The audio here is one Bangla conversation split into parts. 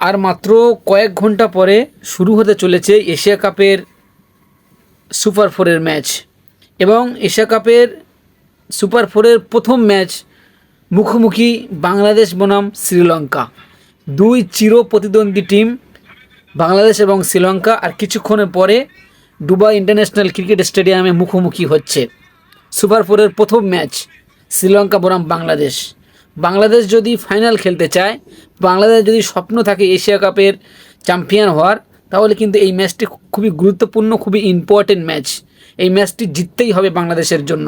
আর মাত্র কয়েক ঘন্টা পরে শুরু হতে চলেছে এশিয়া কাপের সুপার ফোরের ম্যাচ এবং এশিয়া কাপের সুপার ফোরের প্রথম ম্যাচ মুখোমুখি বাংলাদেশ বনাম শ্রীলঙ্কা। দুই চির প্রতিদ্বন্দ্বী টিম বাংলাদেশ এবং শ্রীলঙ্কা আর কিছুক্ষণের পরে দুবাই ইন্টারন্যাশনাল ক্রিকেট স্টেডিয়ামে মুখোমুখি হচ্ছে। সুপার ফোরের প্রথম ম্যাচ শ্রীলঙ্কা বনাম বাংলাদেশ। বাংলাদেশ যদি ফাইনাল খেলতে চায়, বাংলাদেশ যদি স্বপ্ন থাকে এশিয়া কাপের চ্যাম্পিয়ন হওয়ার, তাহলে কিন্তু এই ম্যাচটি খুবই গুরুত্বপূর্ণ, খুবই ইম্পর্টেন্ট ম্যাচ। এই ম্যাচটি জিততেই হবে বাংলাদেশের জন্য।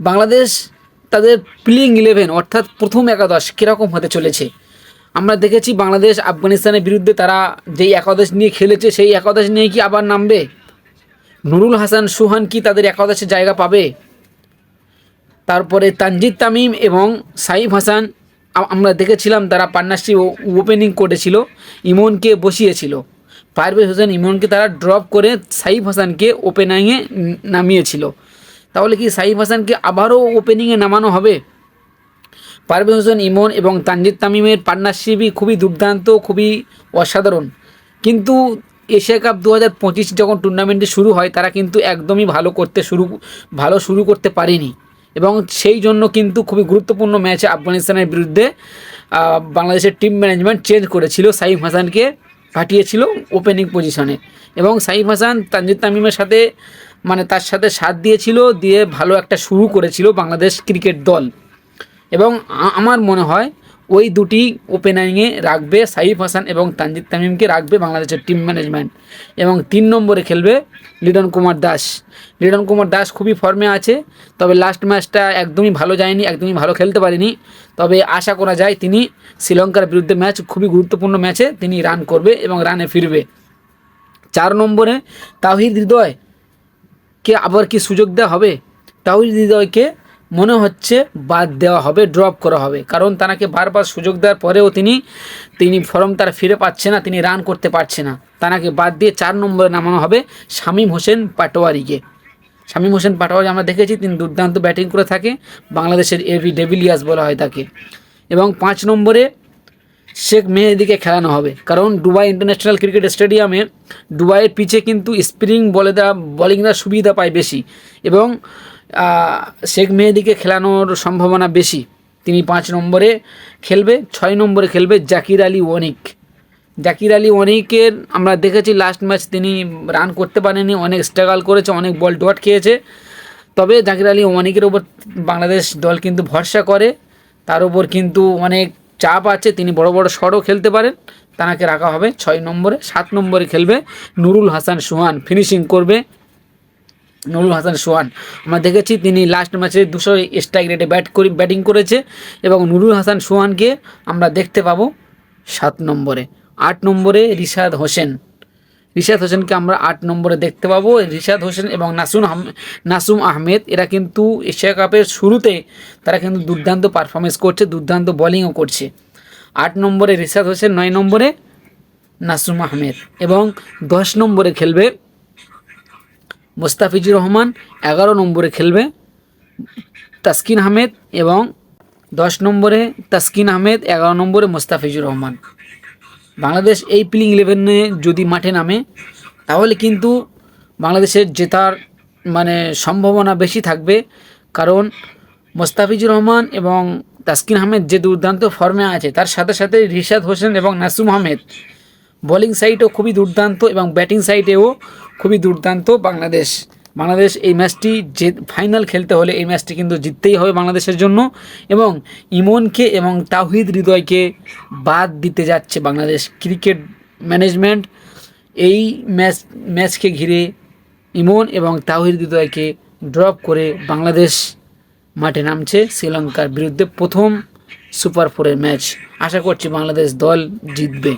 বাংলাদেশ তাদের প্লেইং 11 অর্থাৎ প্রথম একাদশ কীরকম হতে চলেছে আমরা দেখেছি। বাংলাদেশ আফগানিস্তানের বিরুদ্ধে তারা যেই একাদশ নিয়ে খেলেছে সেই একাদশ নিয়ে কি আবার নামবে? নুরুল হাসান সুহান কি তাদের একাদশে জায়গা পাবে? তারপরে তানজিদ তামিম এবং সাইফ হাসান আমরা দেখেছিলাম তারা পার্টনারশিপ ওপেনিং করেছিল, ইমনকে বসিয়েছিল। পারভেজ হোসেন ইমনকে তারা ড্রপ করে সাইফ হাসানকে ওপেনিংয়ে নামিয়েছিল। তাহলে কি সাইফ হাসানকে আবারও ওপেনিংয়ে নামানো হবে? পারভেজ হোসেন ইমন এবং তানজিদ তামিমের পার্টনারশিপই খুবই দুর্দান্ত, খুবই অসাধারণ। কিন্তু এশিয়া কাপ 2025 যখন টুর্নামেন্টটি শুরু হয়, তারা কিন্তু একদমই ভালো শুরু করতে পারেনি এবং সেই জন্য কিন্তু খুবই গুরুত্বপূর্ণ ম্যাচে আফগানিস্তানের বিরুদ্ধে বাংলাদেশের টিম ম্যানেজমেন্ট চেঞ্জ করেছিল, সাইফ হাসানকে পাঠিয়েছিল ওপেনিং পজিশনে এবং সাইফ হাসান তানজিদ তামিমের সাথে তার সাথে সাথ দিয়েছিল, দিয়ে ভালো একটা শুরু করেছিল বাংলাদেশ ক্রিকেট দল। এবং আমার মনে হয় ওই দুটি ওপেনিংয়ে রাখবে, সাইফ হাসান এবং তানজিদ তামিমকে রাখবে বাংলাদেশের টিম ম্যানেজমেন্ট। এবং 3 নম্বরে খেলবে লিটন কুমার দাস। লিটন কুমার দাস খুবই ফর্মে আছে, তবে লাস্ট ম্যাচটা একদমই ভালো যায়নি, একদমই ভালো খেলতে পারেনি। তবে আশা করা যায় তিনি শ্রীলঙ্কার বিরুদ্ধে ম্যাচ খুবই গুরুত্বপূর্ণ ম্যাচে তিনি রান করবে এবং রানে ফিরবে। 4 নম্বরে তাওহিদ হৃদয়কে আবার কি সুযোগ দেওয়া হবে? তাওহিদ হৃদয়কে মনে হচ্ছে বাদ দেওয়া হবে, ড্রপ করা হবে, কারণ তাকে বারবার সুযোগ দেওয়ার পরেও তিনি ফর্ম তার ফিরে পাচ্ছে না, তিনি রান করতে পারছে না। তাকে বাদ দিয়ে 4 নম্বরে নামানো হবে শামীম হোসেন পাটোয়ারিকে। শামীম হোসেন পাটোয়ারি আমরা দেখেছি তিনি দুর্দান্ত ব্যাটিং করে থাকে, বাংলাদেশের এবি ডিভিলিয়ার্স বলা হয় তাকে। এবং 5 নম্বরে শেখ মেহেদিকে খেলানো হবে, কারণ দুবাই ইন্টারন্যাশনাল ক্রিকেট স্টেডিয়ামে দুবাইয়ের পিচে কিন্তু স্পিনিং বোলিংরা সুবিধা পায় বেশি এবং শেখ মেহেদিকে খেলানোর সম্ভাবনা বেশি। তিনি 5 নম্বরে খেলবে। 6 নম্বরে খেলবে জাকির আলী ওয়ানিক। জাকির আলী ওয়ানিকের আমরা দেখেছি লাস্ট ম্যাচ তিনি রান করতে পারেনি, অনেক স্ট্রাগল করেছে, অনেক বল ডট খেয়েছে। তবে জাকির আলী ওয়ানিকের ওপর বাংলাদেশ দল কিন্তু ভরসা করে, তার উপর কিন্তু অনেক চাপ আছে, তিনি বড় বড় শটও খেলতে পারেন, তাকে রাখা হবে 6 নম্বরে। 7 নম্বরে খেলবে নুরুল হাসান সুহান, ফিনিশিং করবে নুরুল হাসান সুহান। আমরা দেখেছি তিনি লাস্ট ম্যাচে 200 স্ট্রাইক রেটে ব্যাটিং করেছে এবং নুরুল হাসান সুহানকে আমরা দেখতে পাবো 7 নম্বরে। 8 নম্বরে রিশাদ হোসেনকে আমরা 8 নম্বরে দেখতে পাবো। রিশাদ হোসেন এবং নাসুম আহমেদ এরা কিন্তু এশিয়া কাপের শুরুতে তারা কিন্তু দুর্দান্ত পারফরমেন্স করছে, দুর্দান্ত বোলিংও করছে। 8 নম্বরে রিশাদ হোসেন, 9 নম্বরে নাসুম আহমেদ এবং 10 নম্বরে খেলবে মোস্তাফিজুর রহমান, 11 নম্বরে খেলবে তাসকিন আহমেদ এবং 10 নম্বরে তাসকিন আহমেদ, 11 নম্বরে মোস্তাফিজুর রহমান। বাংলাদেশ এই প্লেইং 11-এ যদি মাঠে নামে তাহলে কিন্তু বাংলাদেশের জেতার সম্ভাবনা বেশি থাকবে, কারণ মোস্তাফিজুর রহমান এবং তাসকিন আহমেদ যে দুর্দান্ত ফর্মে আছে, তার সাথে সাথে রিশাদ হোসেন এবং নাসুম আহমেদ বোলিং সাইডেও খুবই দুর্দান্ত এবং ব্যাটিং সাইডেও খুবই দুর্দান্ত। বাংলাদেশ এই ম্যাচটি ফাইনাল খেলতে হলে এই ম্যাচটি কিন্তু জিততেই হবে বাংলাদেশের জন্য। এবং ইমনকে এবং তাওহিদ হৃদয়কে বাদ দিতে যাচ্ছে বাংলাদেশ ক্রিকেট ম্যানেজমেন্ট। এই ম্যাচকে ঘিরে ইমন এবং তাওহিদ হৃদয়কে ড্রপ করে বাংলাদেশ মাঠে নামছে শ্রীলঙ্কার বিরুদ্ধে প্রথম সুপার 4-এর ম্যাচ। আশা করছি বাংলাদেশ দল জিতবে।